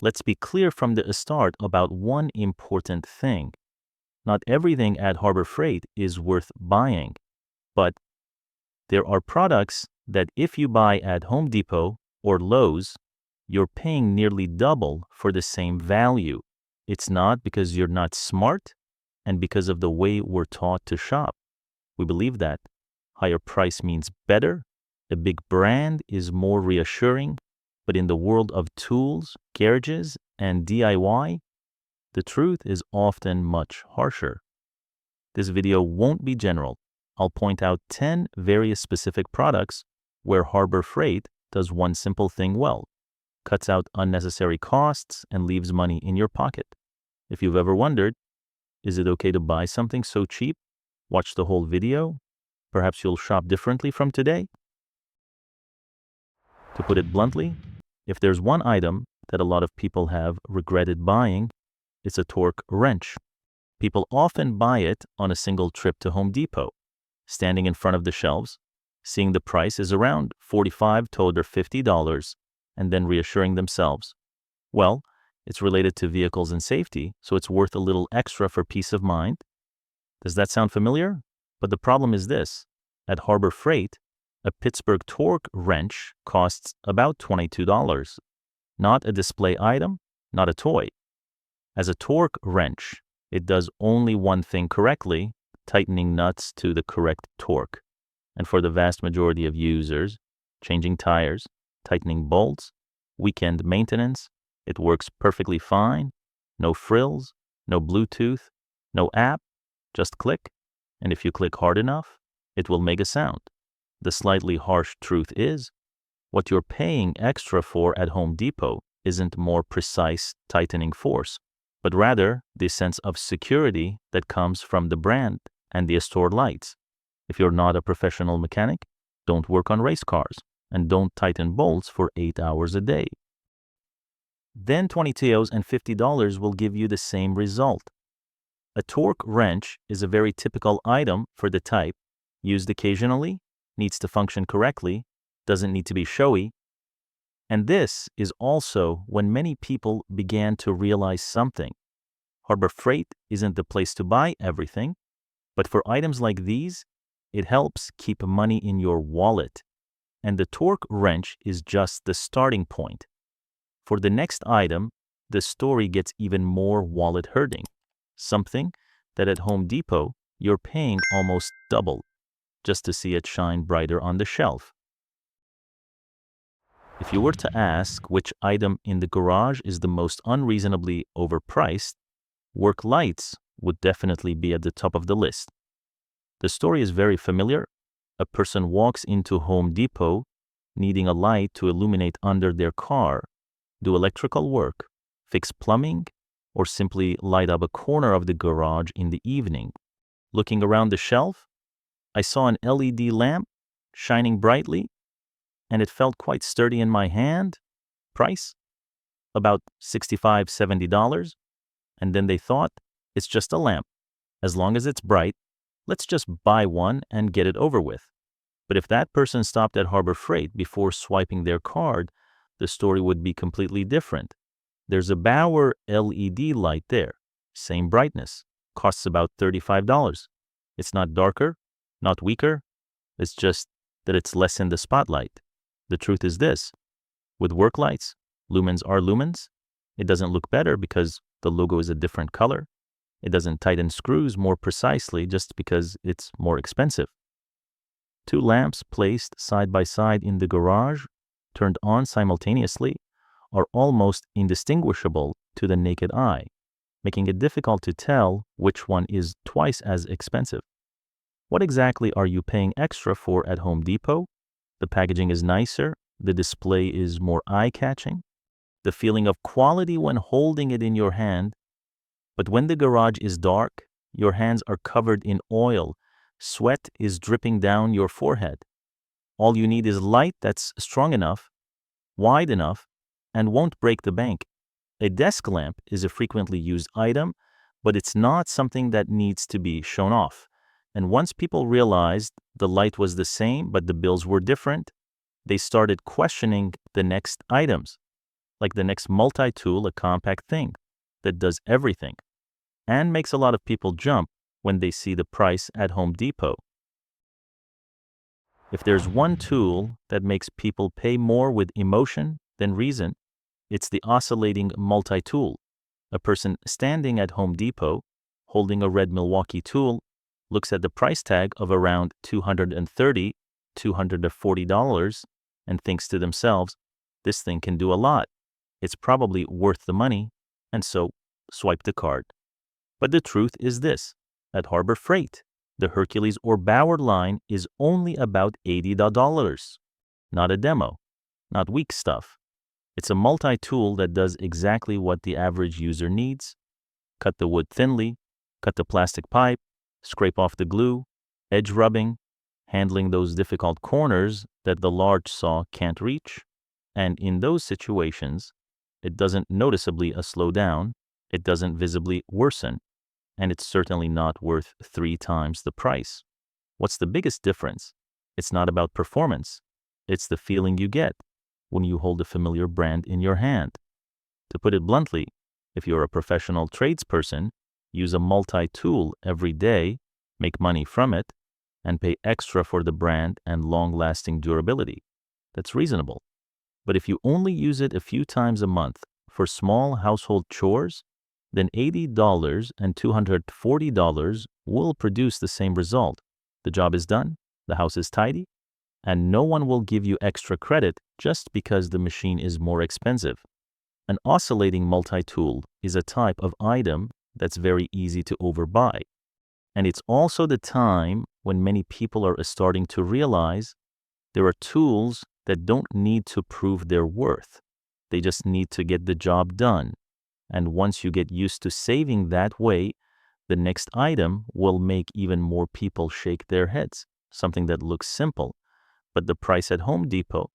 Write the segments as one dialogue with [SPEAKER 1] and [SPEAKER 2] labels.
[SPEAKER 1] let's be clear from the start about one important thing. Not everything at Harbor Freight is worth buying, but there are products that if you buy at Home Depot or Lowe's, you're paying nearly double for the same value. It's not because you're not smart and because of the way we're taught to shop. We believe that higher price means better, a big brand is more reassuring, but in the world of tools, garages, and DIY, the truth is often much harsher. This video won't be general. I'll point out 10 very specific products where Harbor Freight does one simple thing well, cuts out unnecessary costs and leaves money in your pocket. If you've ever wondered, is it okay to buy something so cheap? Watch the whole video. Perhaps you'll shop differently from today. To put it bluntly, if there's one item that a lot of people have regretted buying, it's a torque wrench. People often buy it on a single trip to Home Depot, standing in front of the shelves, seeing the price is around $45 to $50, and then reassuring themselves, well, it's related to vehicles and safety, so it's worth a little extra for peace of mind. Does that sound familiar? But the problem is this. At Harbor Freight, a Pittsburgh torque wrench costs about $22. Not a display item, not a toy. As a torque wrench, it does only one thing correctly, tightening nuts to the correct torque. And for the vast majority of users, changing tires, tightening bolts, weekend maintenance, it works perfectly fine. No frills, no Bluetooth, no app, just click. And if you click hard enough, it will make a sound. The slightly harsh truth is, what you're paying extra for at Home Depot isn't more precise tightening force, but rather the sense of security that comes from the brand and the store lights. If you're not a professional mechanic, don't work on race cars and don't tighten bolts for 8 hours a day. Then $22 and $50 will give you the same result. A torque wrench is a very typical item for the type, used occasionally, needs to function correctly, doesn't need to be showy. And this is also when many people began to realize something. Harbor Freight isn't the place to buy everything, but for items like these, it helps keep money in your wallet. And the torque wrench is just the starting point. For the next item, the story gets even more wallet hurting. Something that at Home Depot, you're paying almost double just to see it shine brighter on the shelf. If you were to ask which item in the garage is the most unreasonably overpriced, work lights would definitely be at the top of the list. The story is very familiar. A person walks into Home Depot needing a light to illuminate under their car, do electrical work, fix plumbing, or simply light up a corner of the garage in the evening. Looking around the shelf, I saw an LED lamp shining brightly, and it felt quite sturdy in my hand. Price? About $65, $70. And then they thought, it's just a lamp. As long as it's bright, let's just buy one and get it over with. But if that person stopped at Harbor Freight before swiping their card, the story would be completely different. There's a Bauer LED light there, same brightness, costs about $35. It's not darker, not weaker, it's just that it's less in the spotlight. The truth is this, with work lights, lumens are lumens. It doesn't look better because the logo is a different color. It doesn't tighten screws more precisely just because it's more expensive. Two lamps placed side by side in the garage, turned on simultaneously, are almost indistinguishable to the naked eye, making it difficult to tell which one is twice as expensive. What exactly are you paying extra for at Home Depot? The packaging is nicer, the display is more eye-catching, the feeling of quality when holding it in your hand. But when the garage is dark, your hands are covered in oil, sweat is dripping down your forehead. All you need is light that's strong enough, wide enough, and won't break the bank. A desk lamp is a frequently used item, but it's not something that needs to be shown off. And once people realized the light was the same, but the bills were different, they started questioning the next items. like the next multi-tool, a compact thing that does everything and makes a lot of people jump when they see the price at Home Depot. If there's one tool that makes people pay more with emotion than reason, it's the oscillating multi-tool. A person standing at Home Depot holding a red Milwaukee tool looks at the price tag of around $230, $240 and thinks to themselves, this thing can do a lot. It's probably worth the money, and so swipe the card. But the truth is this: at Harbor Freight, the Hercules or Bauer line is only about $80, not a demo, not weak stuff. It's a multi-tool that does exactly what the average user needs. Cut the wood thinly, cut the plastic pipe, scrape off the glue, edge rubbing, handling those difficult corners that the large saw can't reach. And in those situations, it doesn't noticeably slow down, it doesn't visibly worsen, and it's certainly not worth 3 times the price. What's the biggest difference? It's not about performance. It's the feeling you get when you hold a familiar brand in your hand. To put it bluntly, if you're a professional tradesperson, use a multi-tool every day, make money from it, and pay extra for the brand and long-lasting durability. That's reasonable. But if you only use it a few times a month for small household chores, then $80 and $240 will produce the same result. The job is done, the house is tidy, and no one will give you extra credit just because the machine is more expensive. An oscillating multi-tool is a type of item that's very easy to overbuy. And it's also the time when many people are starting to realize there are tools that don't need to prove their worth. They just need to get the job done. And once you get used to saving that way, the next item will make even more people shake their heads. Something that looks simple, but the price at Home Depot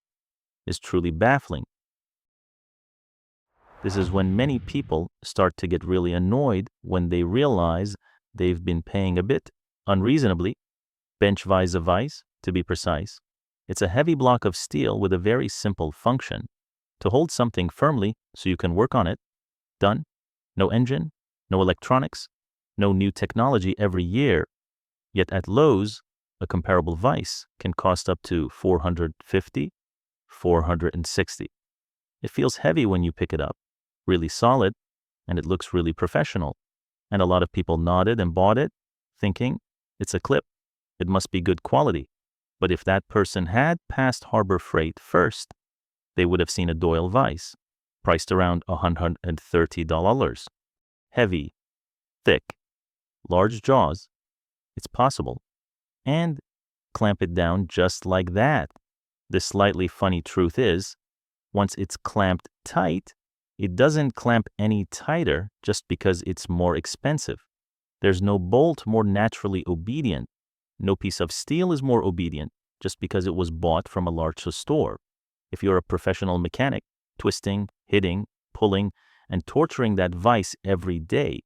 [SPEAKER 1] is truly baffling. This is when many people start to get really annoyed when they realize they've been paying a bit unreasonably. Bench vise, to be precise. It's a heavy block of steel with a very simple function: to hold something firmly so you can work on it. Done. No engine, no electronics, no new technology every year. Yet at Lowe's, a comparable vise can cost up to $450, $460. It feels heavy when you pick it up, really solid, and it looks really professional. And a lot of people nodded and bought it, thinking, it's a clip, it must be good quality. But if that person had passed Harbor Freight first, they would have seen a Doyle vise, priced around $130. Heavy, thick, large jaws. It's possible. And clamp it down just like that. The slightly funny truth is, once it's clamped tight, it doesn't clamp any tighter just because it's more expensive. There's no bolt more naturally obedient. No piece of steel is more obedient just because it was bought from a large store. If you're a professional mechanic, twisting, hitting, pulling, and torturing that vise every day,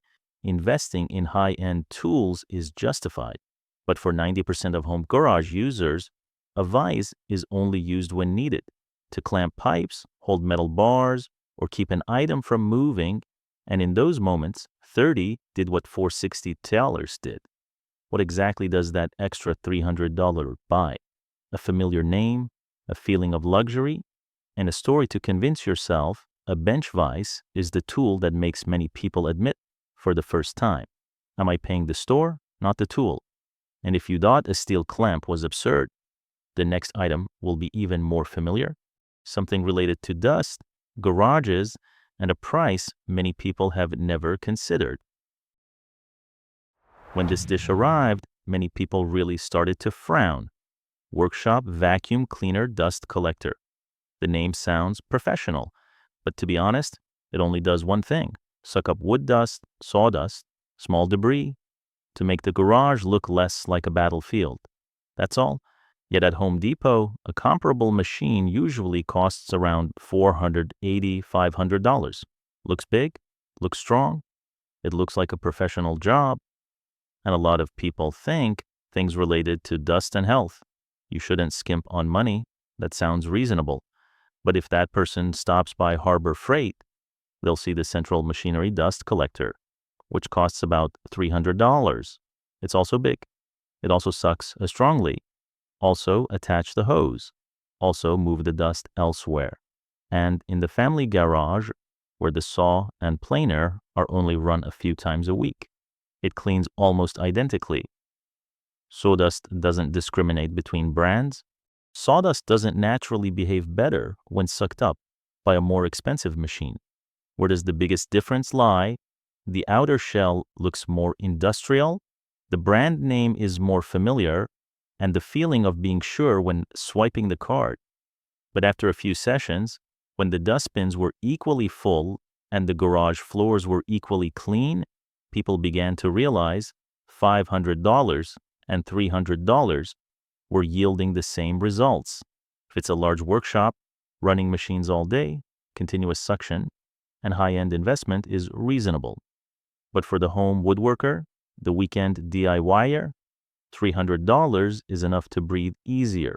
[SPEAKER 1] investing in high-end tools is justified. But for 90% of home garage users, a vise is only used when needed, to clamp pipes, hold metal bars, or keep an item from moving, and in those moments, $30 did what $460 did. What exactly does that extra $300 buy? A familiar name, a feeling of luxury, and a story to convince yourself a bench vise is the tool that makes many people admit for the first time, am I paying the store, not the tool? And if you thought a steel clamp was absurd, the next item will be even more familiar, something related to dust, garages, and a price many people have never considered. When this dish arrived, many people really started to frown. Workshop Vacuum Cleaner Dust Collector. The name sounds professional, but to be honest, it only does one thing: suck up wood dust, sawdust, small debris, to make the garage look less like a battlefield. That's all. Yet at Home Depot, a comparable machine usually costs around $480, $500. Looks big, looks strong, it looks like a professional job, and a lot of people think things related to dust and health. You shouldn't skimp on money. That sounds reasonable. But if that person stops by Harbor Freight, they'll see the central machinery dust collector, which costs about $300. It's also big. It also sucks strongly. Also attach the hose. Also move the dust elsewhere. And in the family garage, where the saw and planer are only run a few times a week, it cleans almost identically. Sawdust doesn't discriminate between brands. Sawdust doesn't naturally behave better when sucked up by a more expensive machine. Where does the biggest difference lie? The outer shell looks more industrial, the brand name is more familiar, and the feeling of being sure when swiping the card. But after a few sessions, when the dustbins were equally full and the garage floors were equally clean, people began to realize $500 and $300 were yielding the same results. If it's a large workshop, running machines all day, continuous suction, and high-end investment is reasonable. But for the home woodworker, the weekend DIYer, $300 is enough to breathe easier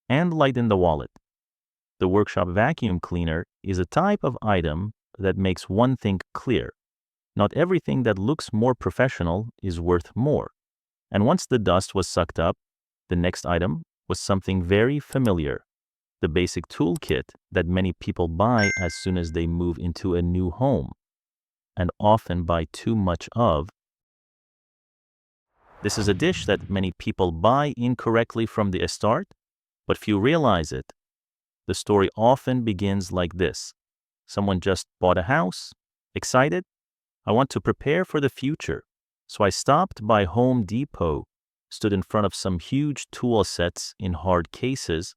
[SPEAKER 1] and lighten the wallet. The workshop vacuum cleaner is a type of item that makes one thing clear. Not everything that looks more professional is worth more. And once the dust was sucked up, the next item was something very familiar. The basic toolkit that many people buy as soon as they move into a new home, and often buy too much of. This is a dish that many people buy incorrectly from the start, but few realize it. The story often begins like this. Someone just bought a house, excited, I want to prepare for the future. So I stopped by Home Depot, stood in front of some huge tool sets in hard cases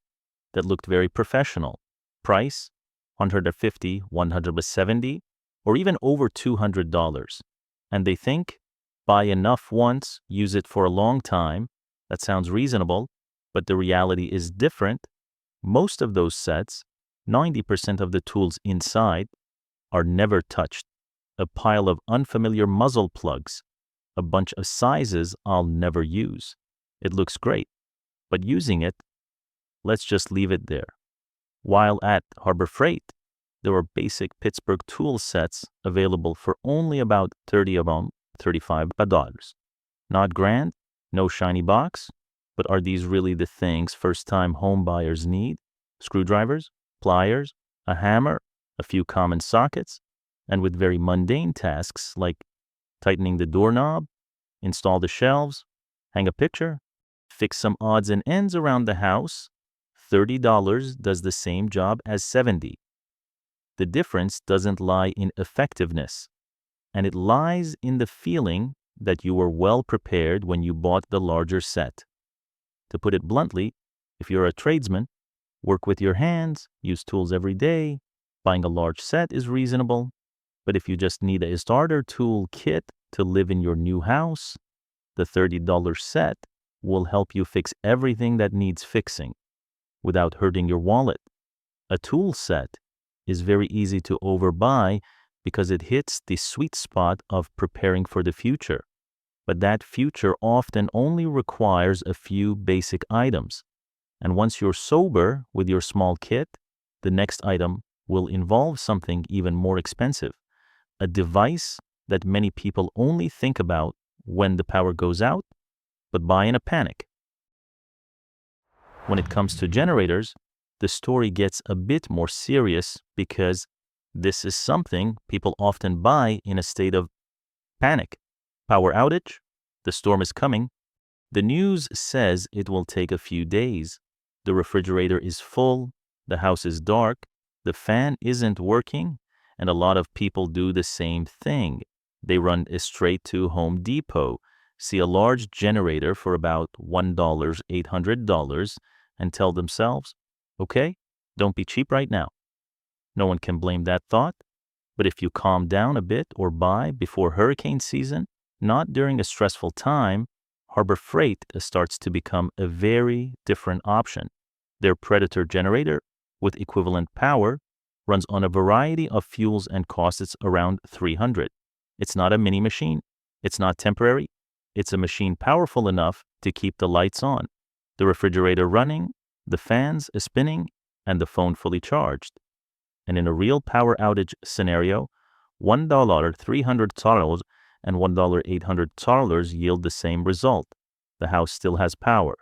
[SPEAKER 1] that looked very professional. Price, $150, $170, or even over $200. And they think, buy enough once, use it for a long time. That sounds reasonable, but the reality is different. Most of those sets, 90% of the tools inside, are never touched. A pile of unfamiliar muzzle plugs, a bunch of sizes I'll never use. It looks great, but using it, let's just leave it there. While at Harbor Freight, there were basic Pittsburgh tool sets available for only about 30 of them, $35. Not grand, no shiny box, but are these really the things first-time home buyers need? Screwdrivers, pliers, a hammer, a few common sockets, and with very mundane tasks like tightening the doorknob, install the shelves, hang a picture, fix some odds and ends around the house, $30 does the same job as $70. The difference doesn't lie in effectiveness, and it lies in the feeling that you were well prepared when you bought the larger set. To put it bluntly, if you're a tradesman, work with your hands, use tools every day, buying a large set is reasonable. But if you just need a starter tool kit to live in your new house, the $30 set will help you fix everything that needs fixing without hurting your wallet. A tool set is very easy to overbuy because it hits the sweet spot of preparing for the future. But that future often only requires a few basic items. And once you're sober with your small kit, the next item will involve something even more expensive. A device that many people only think about when the power goes out, but buy in a panic. When it comes to generators, the story gets a bit more serious because this is something people often buy in a state of panic. Power outage, the storm is coming. The news says it will take a few days. The refrigerator is full, the house is dark, the fan isn't working, and a lot of people do the same thing. They run straight to Home Depot, see a large generator for about $1, $800, and tell themselves, okay, don't be cheap right now. No one can blame that thought, but if you calm down a bit or buy before hurricane season, not during a stressful time, Harbor Freight starts to become a very different option. Their Predator generator, with equivalent power, runs on a variety of fuels and costs around $300. It's not a mini machine. It's not temporary. It's a machine powerful enough to keep the lights on, the refrigerator running, the fans spinning, and the phone fully charged. And in a real power outage scenario, $1.300 and $1.800 yield the same result. The house still has power,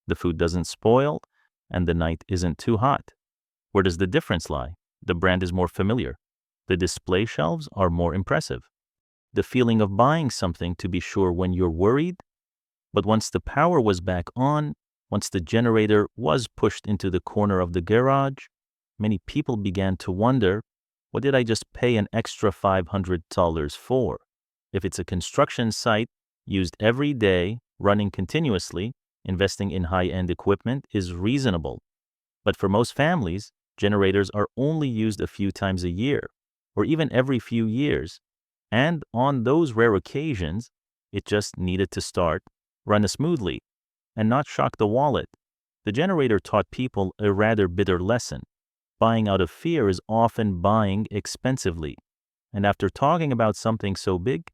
[SPEAKER 1] the food doesn't spoil, and the night isn't too hot. Where does the difference lie? The brand is more familiar. The display shelves are more impressive. The feeling of buying something to be sure when you're worried. But once the power was back on, once the generator was pushed into the corner of the garage, many people began to wonder, what did I just pay an extra $500 for? If it's a construction site used every day, running continuously, investing in high-end equipment is reasonable. But for most families, generators are only used a few times a year, or even every few years. And on those rare occasions, it just needed to start, run smoothly, and not shock the wallet. The generator taught people a rather bitter lesson. Buying out of fear is often buying expensively. And after talking about something so big,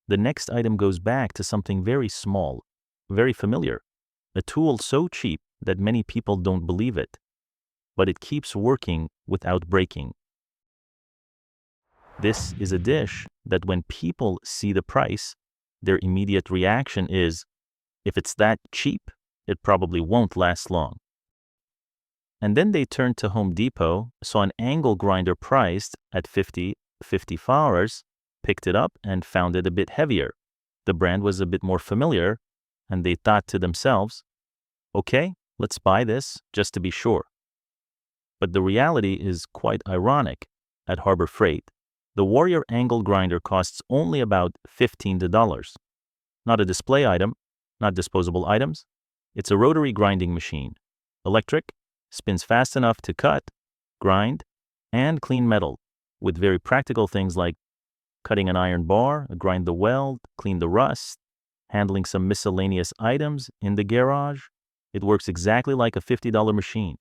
[SPEAKER 1] the next item goes back to something very small, very familiar, a tool so cheap that many people don't believe it. But it keeps working without breaking. This is a dish that when people see the price, their immediate reaction is, if it's that cheap, it probably won't last long. And then they turned to Home Depot, saw an angle grinder priced at $50, picked it up and found it a bit heavier. The brand was a bit more familiar, and they thought to themselves, okay, let's buy this just to be sure. But the reality is quite ironic. At Harbor Freight, the Warrior angle grinder costs only about $15. Not a display item, not disposable items. It's a rotary grinding machine. Electric, spins fast enough to cut, grind, and clean metal, with very practical things like cutting an iron bar, grind the weld, clean the rust, handling some miscellaneous items in the garage. It works exactly like a $50 machine.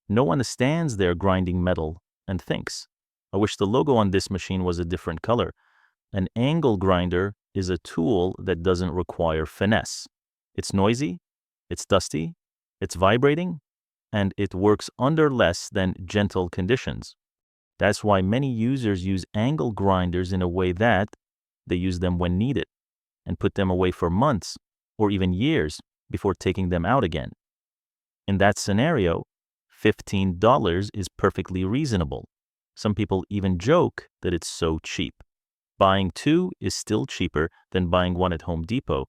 [SPEAKER 1] No one stands there grinding metal and thinks, I wish the logo on this machine was a different color. An angle grinder is a tool that doesn't require finesse. It's noisy, it's dusty, it's vibrating, and it works under less than gentle conditions. That's why many users use angle grinders in a way that they use them when needed and put them away for months or even years before taking them out again. In that scenario, $15 is perfectly reasonable. Some people even joke that it's so cheap. Buying two is still cheaper than buying one at Home Depot.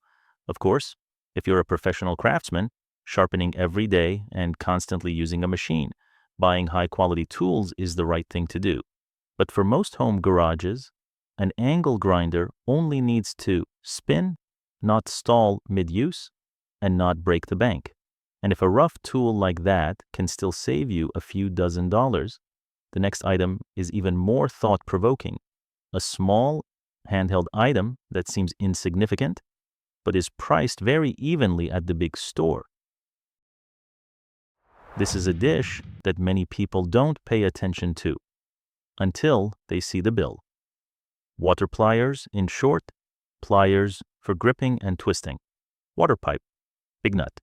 [SPEAKER 1] Of course, if you're a professional craftsman, sharpening every day and constantly using a machine, buying high-quality tools is the right thing to do. But for most home garages, an angle grinder only needs to spin, not stall mid-use, and not break the bank. And if a rough tool like that can still save you a few dozen dollars, the next item is even more thought-provoking. A small, handheld item that seems insignificant, but is priced very evenly at the big store. This is a dish that many people don't pay attention to until they see the bill. Water pliers, in short, pliers for gripping and twisting. Water pipe, big nut.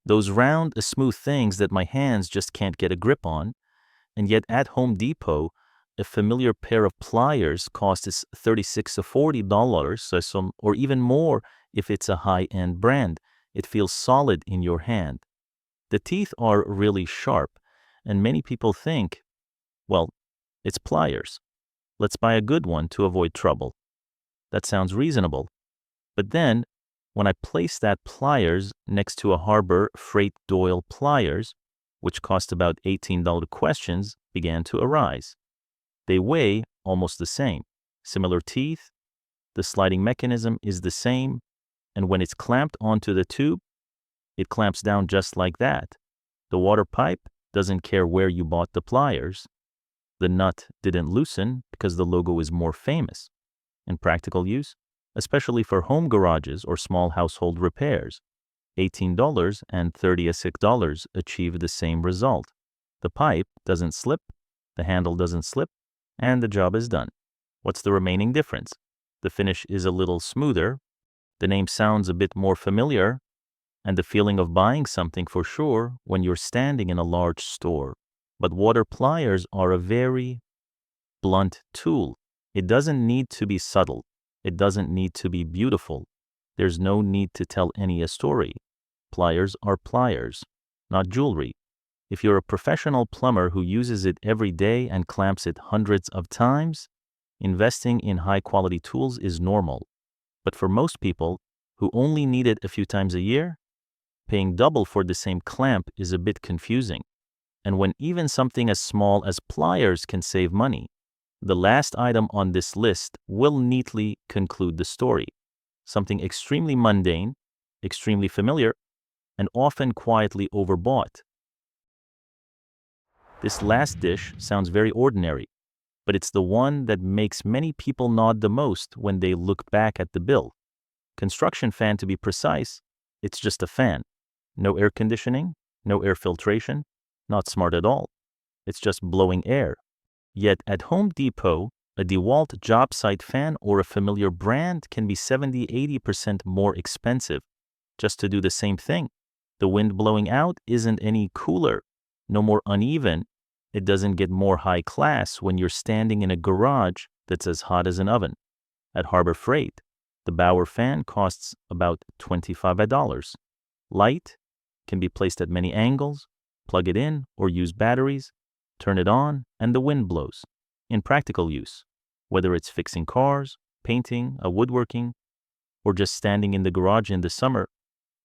[SPEAKER 1] Those round, smooth things that my hands just can't get a grip on, and yet at Home Depot, a familiar pair of pliers costs $36 to $40, or even more if it's a high-end brand. It feels solid in your hand. The teeth are really sharp, and many people think, well, it's pliers. Let's buy a good one to avoid trouble. That sounds reasonable. But then, when I place that pliers next to a Harbor Freight Doyle pliers, which cost about $18, questions began to arise. They weigh almost the same. Similar teeth, the sliding mechanism is the same, and when it's clamped onto the tube, it clamps down just like that. The water pipe doesn't care where you bought the pliers. The nut didn't loosen because the logo is more famous. In practical use, especially for home garages or small household repairs, $18 and $36 achieve the same result. The pipe doesn't slip, the handle doesn't slip, and the job is done. What's the remaining difference? The finish is a little smoother, the name sounds a bit more familiar, and the feeling of buying something for sure when you're standing in a large store But water pliers are a very blunt tool. It doesn't need to be subtle. It doesn't need to be beautiful. There's no need to tell any a story. Pliers are pliers, not jewelry. If you're a professional plumber who uses it every day and clamps it hundreds of times, investing in high-quality tools is normal. But for most people who only need it a few times a year, paying double for the same clamp is a bit confusing. And when even something as small as pliers can save money, the last item on this list will neatly conclude the story. Something extremely mundane, extremely familiar, and often quietly overbought. This last dish sounds very ordinary, but it's the one that makes many people nod the most when they look back at the bill. Construction fan, to be precise. It's just a fan. No air conditioning, no air filtration, not smart at all. It's just blowing air. Yet at Home Depot, a DeWalt job site fan or a familiar brand can be 70–80% more expensive just to do the same thing. The wind blowing out isn't any cooler, no more uneven. It doesn't get more high class when you're standing in a garage that's as hot as an oven. At Harbor Freight, the Bauer fan costs about $25. Light, can be placed at many angles, plug it in or use batteries, turn it on, and the wind blows. In practical use, whether it's fixing cars, painting, woodworking, or just standing in the garage in the summer,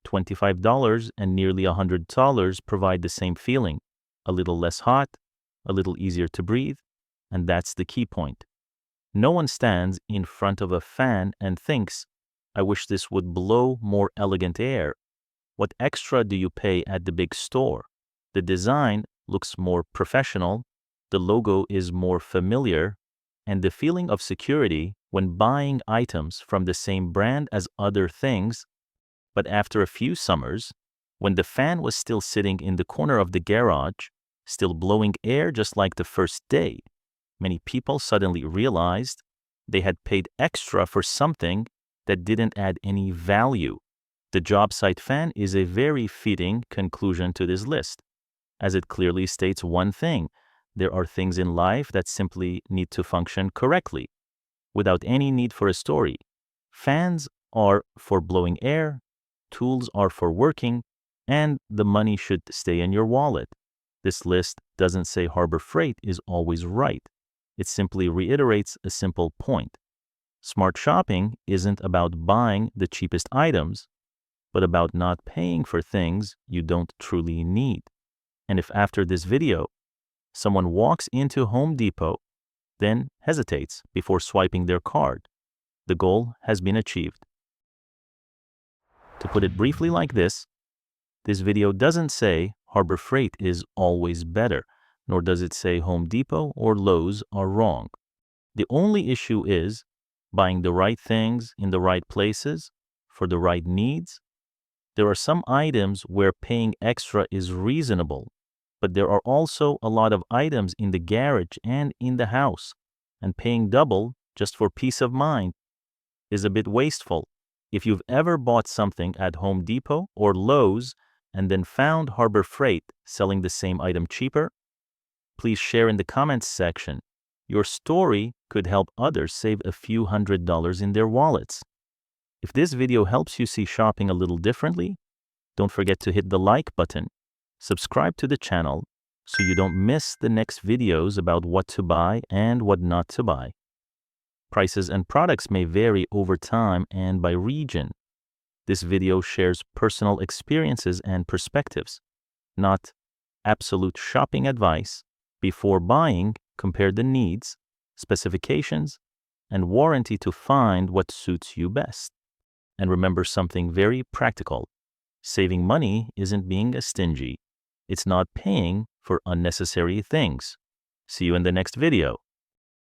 [SPEAKER 1] $25 and nearly $100 provide the same feeling, a little less hot, a little easier to breathe, and that's the key point. No one stands in front of a fan and thinks, I wish this would blow more elegant air. What extra do you pay at the big store? The design looks more professional, the logo is more familiar, and the feeling of security when buying items from the same brand as other things. But after a few summers, when the fan was still sitting in the corner of the garage, still blowing air just like the first day, many people suddenly realized they had paid extra for something that didn't add any value. The job site fan is a very fitting conclusion to this list, as it clearly states one thing: there are things in life that simply need to function correctly, without any need for a story. Fans are for blowing air, tools are for working, and the money should stay in your wallet. This list doesn't say Harbor Freight is always right. It simply reiterates a simple point. Smart shopping isn't about buying the cheapest items, but about not paying for things you don't truly need. And if after this video, someone walks into Home Depot, then hesitates before swiping their card, the goal has been achieved. To put it briefly like this video doesn't say Harbor Freight is always better, nor does it say Home Depot or Lowe's are wrong. The only issue is buying the right things in the right places for the right needs. There are some items where paying extra is reasonable, but there are also a lot of items in the garage and in the house, and paying double just for peace of mind is a bit wasteful. If you've ever bought something at Home Depot or Lowe's and then found Harbor Freight selling the same item cheaper, please share in the comments section. Your story could help others save a few $100s in their wallets. If this video helps you see shopping a little differently, don't forget to hit the like button, subscribe to the channel so you don't miss the next videos about what to buy and what not to buy. Prices and products may vary over time and by region. This video shares personal experiences and perspectives, not absolute shopping advice. Before buying, compare the needs, specifications, and warranty to find what suits you best. And remember something very practical. Saving money isn't being stingy. It's not paying for unnecessary things. See you in the next video.